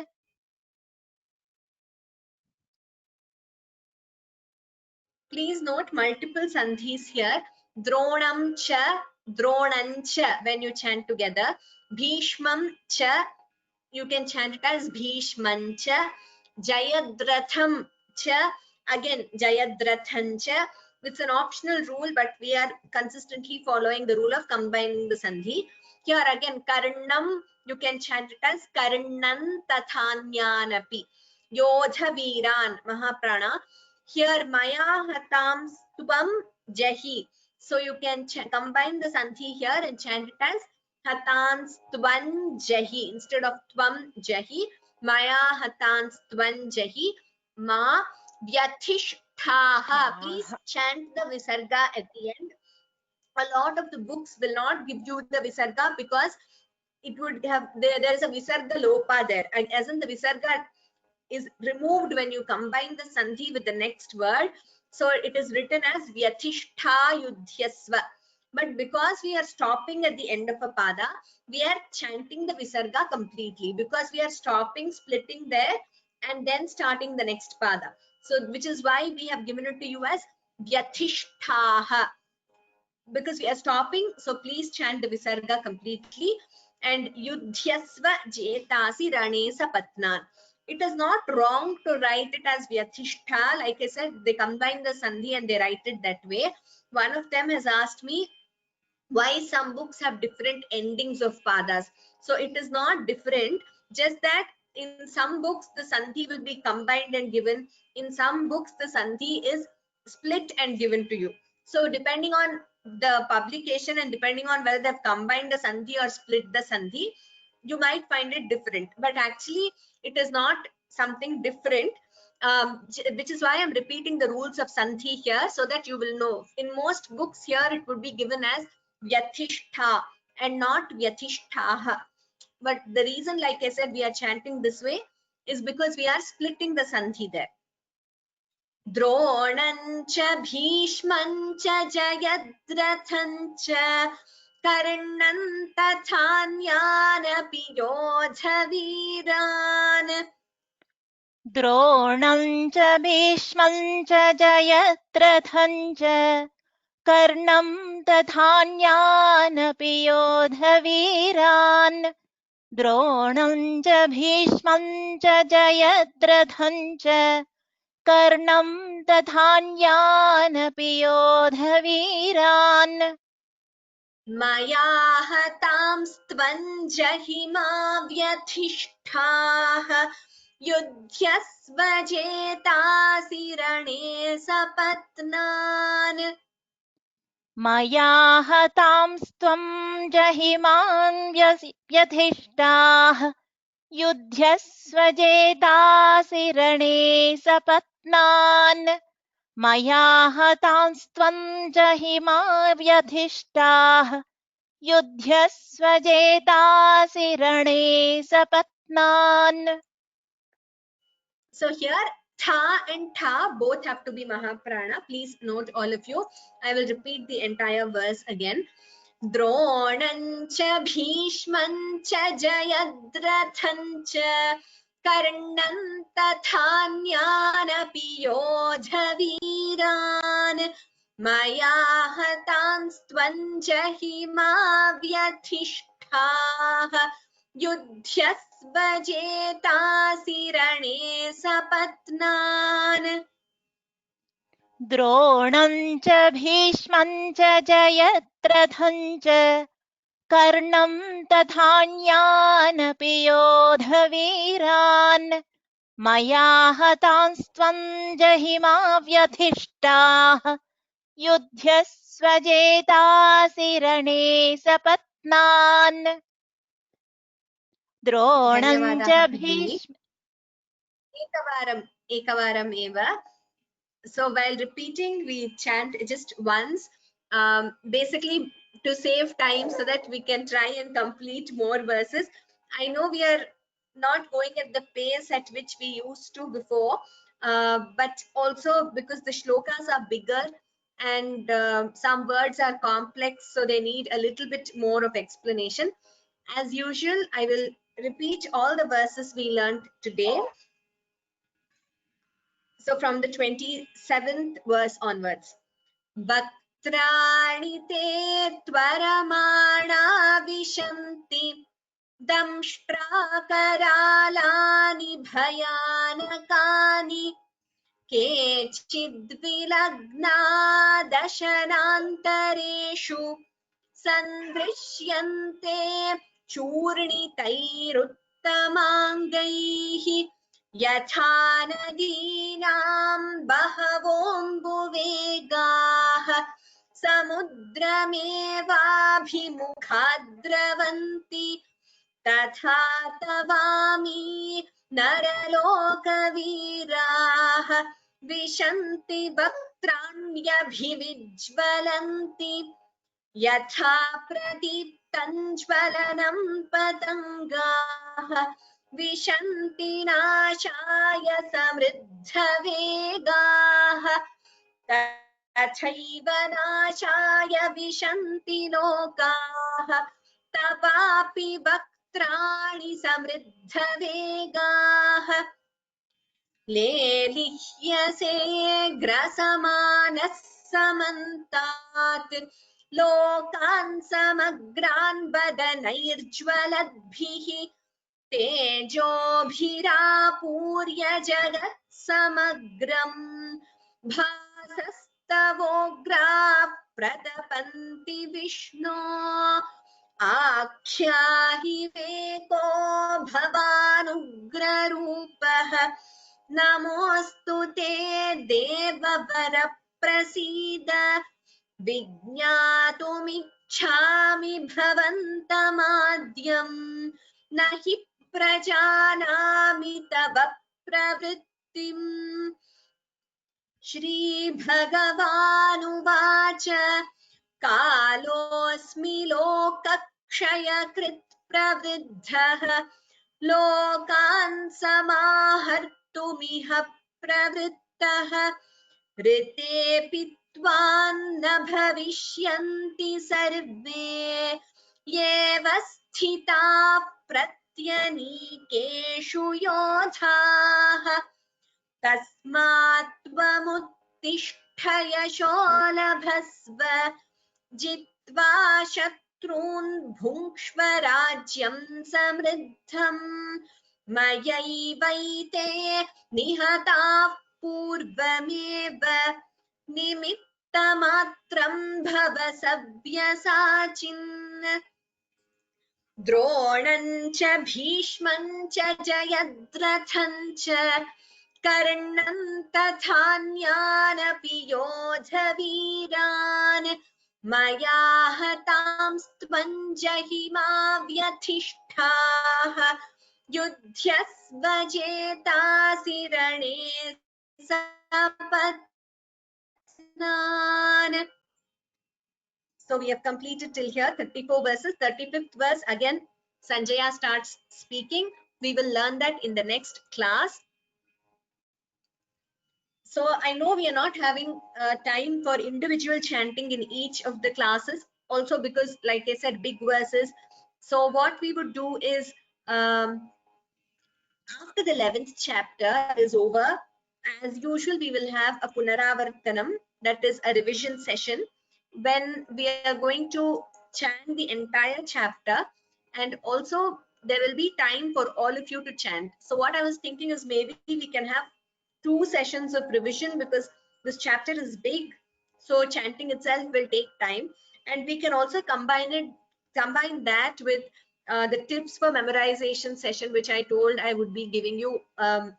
Please note multiple sandhis here. Dronam cha, dronan cha when you chant together. Bhishmam cha, you can chant it as Bhishman cha. Jayadratham cha, again Jayadrathan cha. It's an optional rule, but we are consistently following the rule of combining the sandhi. Here again, Karnam, you can chant it as Karnan Tathanyanapi. Yodha Viran, Mahaprana. Here Maya Hatam Stubam Jahi. So you can combine the sandhi here and chant it as Hatan Stvan Jahi. Instead of Tvam Jahi, Maya Hatan Stvan Jahi. Ma Vyathishtaha. Please chant the Visarga at the end. A lot of the books will not give you the Visarga because it would have, there is a Visarga Lopa there. And as in the Visarga is removed when you combine the sandhi with the next word. So it is written as Vyathishta Yudhyasva. But because we are stopping at the end of a pada, we are chanting the Visarga completely because we are stopping, splitting there and then starting the next pada. So which is why we have given it to you as Vyathishtaha, because we are stopping. So please chant the Visarga completely. And Yudhyasva Jetasi Rane Sapatnan. It is not wrong to write it as Vyathishta. Like I said, they combine the sandhi and they write it that way. One of them has asked me why some books have different endings of padas. So it is not different, just that in some books the sandhi will be combined and given. In some books the sandhi is split and given to you. So depending on the publication and depending on whether they've combined the sandhi or split the sandhi, you might find it different. But actually it is not something different, which is why I'm repeating the rules of sandhi here so that you will know. In most books here it would be given as Vyathishta and not Vyathishtaha. But the reason, like I said, we are chanting this way is because we are splitting the sandhi there. Dronam cha Bhishman cha Jayadrathan cha Karnan Tathanyanapi Yodhaviran. द्रोणं च भीष्मं च जयद्रथं च कर्णं तथान्यानपि योधवीरान् द्रोणं च भीष्मं च जयद्रथं च कर्णं तथान्यानपि योधवीरान् मया हतांस्त्वं जहिमा व्यधिष्ठाः युध्यस्व जेतासि रणे सपत्नान्. मया हतांस्त्वं जहिमान् व्यधिष्ठाः युध्यस्व जेतासि रणे सपत्नान् मया हतांस्त्वं जहिमा व्यधिष्ठाः युध्यस्व जेतासि रणे सपत्नान्. So here tha and tha both have to be Mahaprana. Please note, all of you. I will repeat the entire verse again. Dronam cha Bhishman cha Jayadrathan cha Karnan Tathanyanapi Yodhaviran Maya Hatanstvang Jahima Vyathishthah Yudhyasva Jetasi Rane Sapatnan. द्रोणं च भीष्मं च जयद्रथं च कर्णं तथान्यानपि योधवीरान् मया हतांस्त्वं जहिमा व्यधिष्ठाः युध्यस्वजेतासि रणे सपत्नान् द्रोणं च धन्यवादाः भगिनी। भीष्म एकवारम् एव. So while repeating, we chant just once, basically to save time so that we can try and complete more verses. I know we are not going at the pace at which we used to before, but also because the shlokas are bigger and some words are complex, so they need a little bit more of explanation. As usual, I will repeat all the verses we learned today. So from the 27th verse onwards. Vaktrani te tvaramana vishanti damshtrakaralani bhayanakani kechidvilagna dashanantareshu sandrishyante churnitairuttamangai यथा नदीनां बहवोऽम्बुवेगाः समुद्रमेवाभिमुखा द्रवन्ति तथा तवामि नरलोकवीराः विशन्ति वक्त्राण्यभिविज्वलन्ति यथा प्रदीप्तञ्ज्वलनं पतङ्गाः विशन्ति नाशाय समृद्धवेगाः तथैव नाशाय विशन्ति लोकाः तवापि वक्त्राणि समृद्धवेगाः लेलिह्यसे ग्रसमानः समन्तात् लोकान् समग्रान् वदनैर्ज्वलद्भिः तेजोभिरापूर्य जगत् समग्रम् भासस्तवोग्राः प्रतपन्ति विष्णो आख्याहि वेको भवानुग्ररूपः नमोऽस्तु ते देववर प्रसीद विज्ञातुमिच्छामि भवन्तमाद्यम् न हि प्रजानामि तव प्रवृत्तिम् श्रीभगवानुवाच कालोऽस्मि लोकक्षयकृत् प्रवृद्धः लोकान् समाहर्तुमिह प्रवृत्तः ऋतेऽपि त्वान्न भविष्यन्ति सर्वे एव स्थिताः प्रत्यनीकेषु योधाः तस्मात् त्वमुत्तिष्ठ यशो लभस्व जित्वा शत्रून् भुङ्क्ष्व राज्यं समृद्धम् मयैवैते निहताः पूर्वमेव निमित्तमात्रं भव सव्यसाचिन् द्रोणं च भीष्मं च जयद्रथं च कर्णं तथान्यानपि योधवीरान् मया हतांस्त्वं जहिमा व्यधिष्ठाः युध्यस्व जेतासि रणे सपत्नान्. So we have completed till here 34 verses. 35th verse again Sanjaya starts speaking. We will learn that in the next class. So I know we are not having time for individual chanting in each of the classes, also because, like I said, big verses. So what we would do is after the 11th chapter is over, as usual, we will have a Punaravartanam, that is a revision session, when we are going to chant the entire chapter, and also there will be time for all of you to chant. So what I was thinking is maybe we can have 2 sessions of revision because this chapter is big, so chanting itself will take time, and we can also combine that with the tips for memorization session, which I told I would be giving you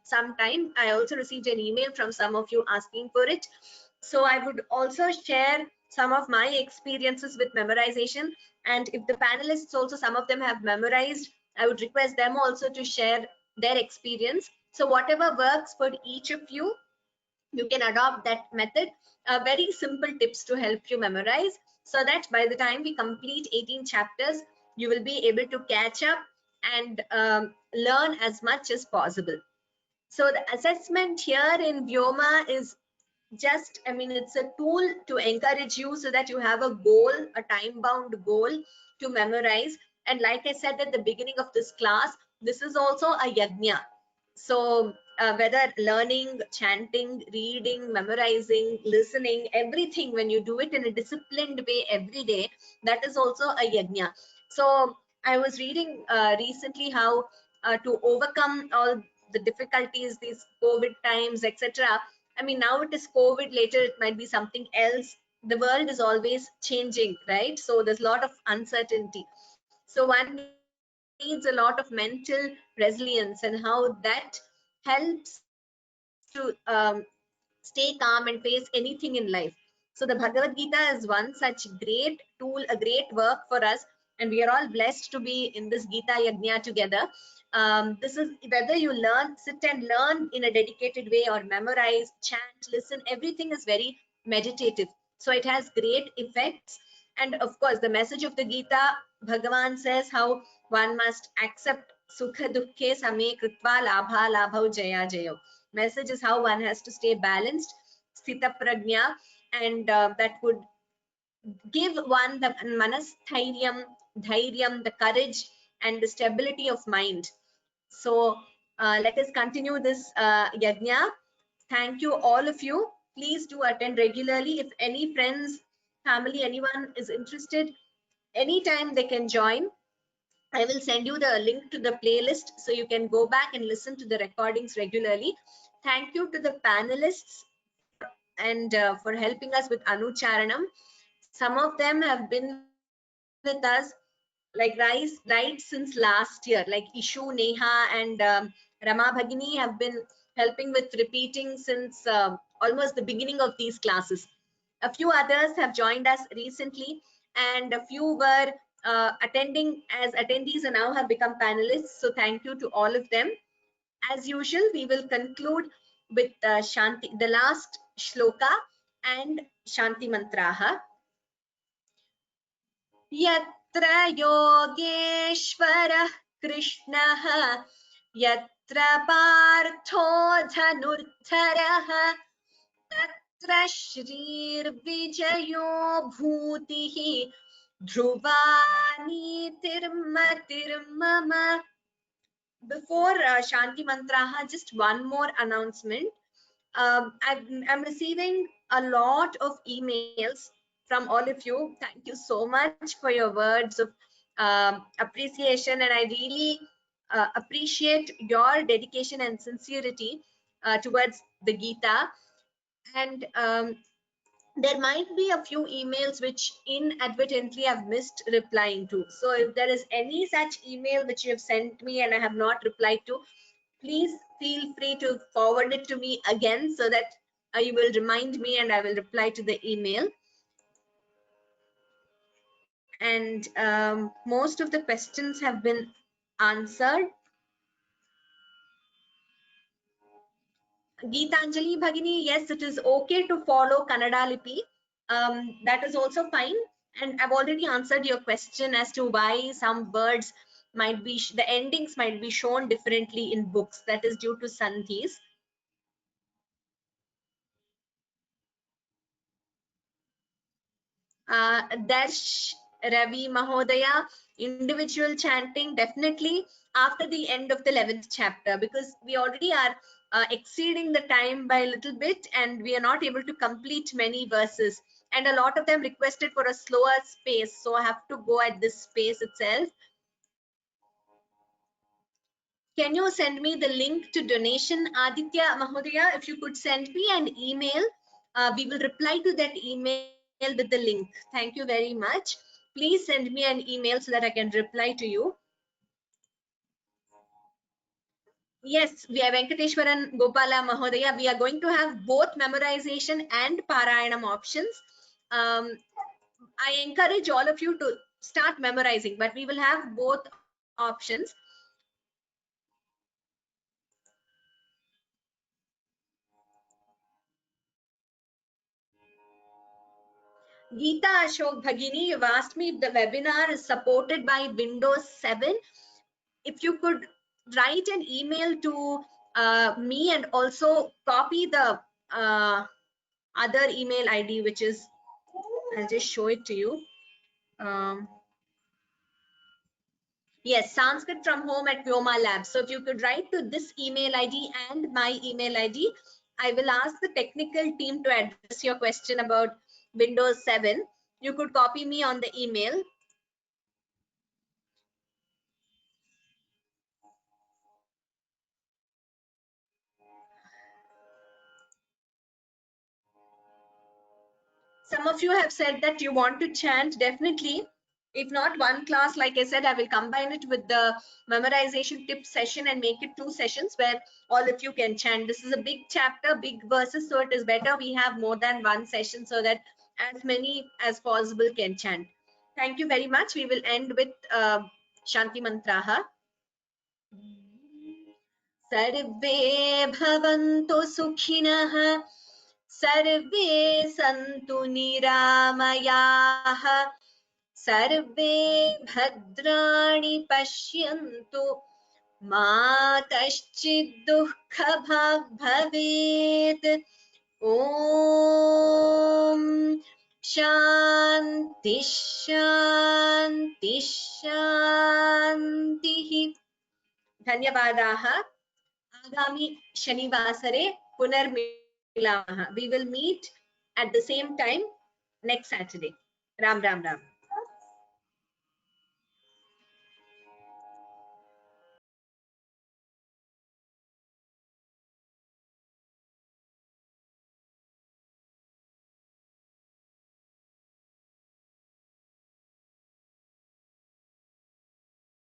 sometime. I also received an email from some of you asking for it. So I would also share some of my experiences with memorization. And if the panelists also, some of them have memorized, I would request them also to share their experience. So whatever works for each of you, you can adopt that method. Very simple tips to help you memorize, so that by the time we complete 18 chapters, you will be able to catch up and learn as much as possible. So the assessment here in Vyoma is just, I mean, it's a tool to encourage you so that you have a goal, a time bound goal to memorize. And like I said at the beginning of this class, this is also a yajna. So whether learning, chanting, reading, memorizing, listening, everything, when you do it in a disciplined way every day, that is also a yajna. So I was reading recently how to overcome all the difficulties, these COVID times, etc. I mean, now it is COVID, later it might be something else. The world is always changing, right? So there's a lot of uncertainty. So one needs a lot of mental resilience, and how that helps to stay calm and face anything in life. So the Bhagavad Gita is one such great tool, a great work for us, and we are all blessed to be in this Gita Yajna together. This is whether you learn, sit and learn in a dedicated way, or memorize, chant, listen, everything is very meditative. So it has great effects. And of course, the message of the Gita, Bhagavan says how one must accept sukha dukkhe same kritva labha labhau jaya jayo. Message is how one has to stay balanced, sthita prajna, and that would give one the manasthairyam, dhairyam, the courage and the stability of mind. So let us continue this yajna. Thank you, all of you. Please do attend regularly. If any friends, family, anyone is interested, anytime they can join. I will send you the link to the playlist so you can go back and listen to the recordings regularly. Thank you to the panelists and for helping us with Anucharanam. Some of them have been with us right since last year, like Ishu, Neha, and Rama Bhagini have been helping with repeating since almost the beginning of these classes. A few others have joined us recently, and a few were attending as attendees and now have become panelists. So thank you to all of them. As usual, we will conclude with Shanti, the last shloka and Shanti Mantraha. Yatra Yogeshwarah Krishnah Yatra Partho Dhanurdharah Tatra Shrir Vijayo Bhutihi Dhruvani Tirmatirmama. Before Shanti Mantraha, just one more announcement. I'm receiving a lot of emails from all of you. Thank you so much for your words of appreciation, and I really appreciate your dedication and sincerity towards the Gita. And there might be a few emails which inadvertently I've missed replying to. So if there is any such email which you have sent me and I have not replied to, please feel free to forward it to me again so that you will remind me and I will reply to the email. And most of the questions have been answered. Geetanjali Bhagini, yes, it is okay to follow Kannada Lipi. That is also fine. And I've already answered your question as to why some words might be, the endings might be shown differently in books. That is due to sandhis. Dash Ravi Mahodaya, individual chanting definitely after the end of the 11th chapter, because we already are exceeding the time by a little bit and we are not able to complete many verses, and a lot of them requested for a slower space, so I have to go at this space itself. Can you send me the link to donation, Aditya Mahodaya? If you could send me an email, we will reply to that email with the link. Thank you very much. Please send me an email so that I can reply to you. Yes, we are Venkateshwaran Gopala Mahodaya. We are going to have both memorization and Parayanam options. I encourage all of you to start memorizing, but we will have both options. Geeta Ashok Bhagini, you've asked me if the webinar is supported by Windows 7. If you could write an email to me and also copy the other email ID, which is, I'll just show it to you. Yes, Sanskrit from home at Vyoma Labs. So if you could write to this email ID and my email ID, I will ask the technical team to address your question about Windows 7. You could copy me on the email. Some of you have said that you want to chant. Definitely. If not one class, like I said, I will combine it with the memorization tip session and make it 2 sessions where all of you can chant. This is a big chapter, big verses, so it is better we have more than one session so that as many as possible can chant. Thank you very much. We will end with Shanti Mantraha. Sarve bhavantu sukhinah, सर्वे सन्तु निरामयाः, सर्वे भद्राणि पश्यन्तु, मा कश्चित् दुःखभाग् भवेत्. ॐ शान्ति शान्ति शान्तिः. धन्यवादाः. आगामि शनिवासरे पुनर्मिलामः. We will meet at the same time next Saturday. Ram Ram Ram.